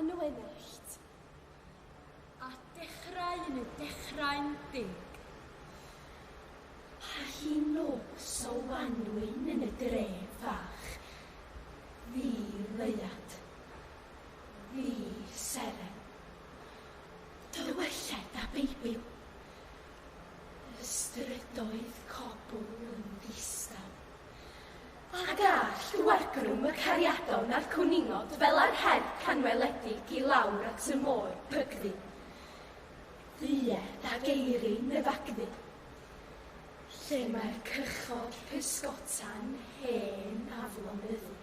yn y wenellt. A dechrau yn y dechrau'n dig. A hi nos o wanwyn yn y dref fach. Fi leiad. Fi seren. Dywelled a Beibil. Ystrydoedd cobl yn ddistaw. Ac all wargrwm y cariadon a'r cwningod fel ar her canweledig I lawr at y môr pygddu. Ddied ag eirin y fagddu. Lle mae'r cychod pysgota'n hen aflonyddu.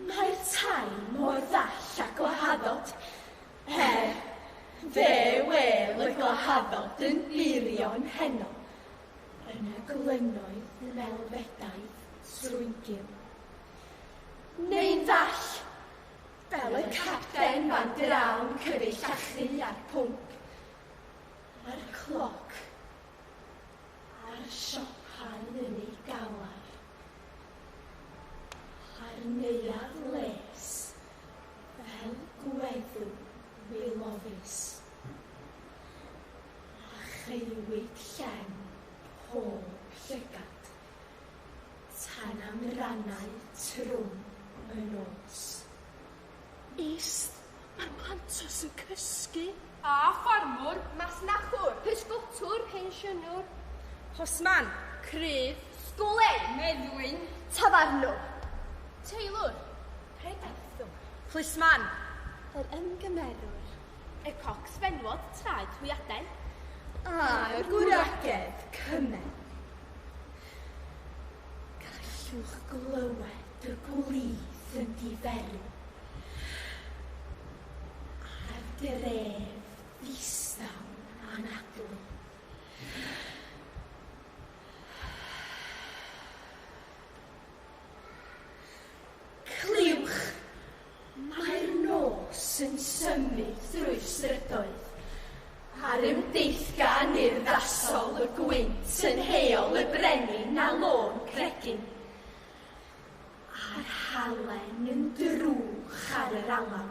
Mae'r tai mor ddall a glahaddod. Fe wel y glahaddod yn wirio'n heno. Yn y glynoedd melfedaidd trwyngil. Neu'n ddall, fel y capten fan drawn cyfeillachu ar pwnc. A'r cloc, a'r siopau yn ei galar. A'r neuadd les, fel gweddw wilofus. A cheilwyd llen pob llygad, tan am rannau trwm y nos. Ist, mae'r plantos yn cysgu. A ffarmwr, masnachwr, pysgotwr, pensiynwr, Hosman, cryf, sgwlen, meddwyn, tafarnwr, teilwr, predaethwr, Plisman, yr ymgymerwr, y cocs fenwod traed hwyaden, A'r gwragedd cymen. Gallwch glywed y gwlydd yn diferu. A'r dref ddistawn anadlu. Cliwch, mae'r nos yn symud drwy'r strydoedd. A'r ymdeithgan urddasol y gwynt yn heol y brenin a lôn cregyn. A'r halen yn drwch ar yr alam.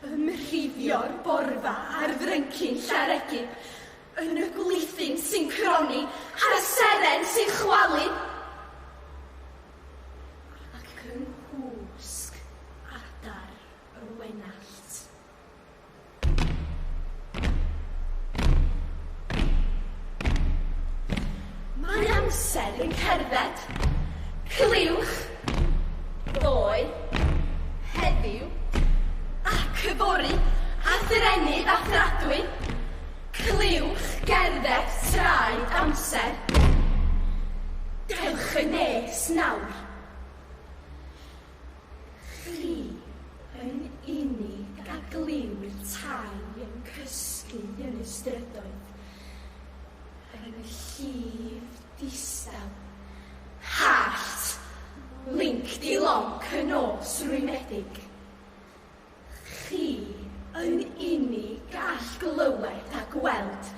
Ymrhifio'r borfa a'r ddryncyn llaregyn. Yn y gwlythyn sy'n croni a'r seren sy'n chwalu. Ac yn hwsg adar y wenallt. Mae amser yn cerdded. Cliwch, ddoe, heddiw, a cyfori, a threnydd a thradwy. Cliwch, gerdded, traed, amser. Dewch y nes nawr. Chi yn unig a gliw'r tai yn cysgu yn y strydoedd. Yn y llif distaw. Hallt, linc di lonc y nos rwymedig. Chi yn unig all glywed a gweld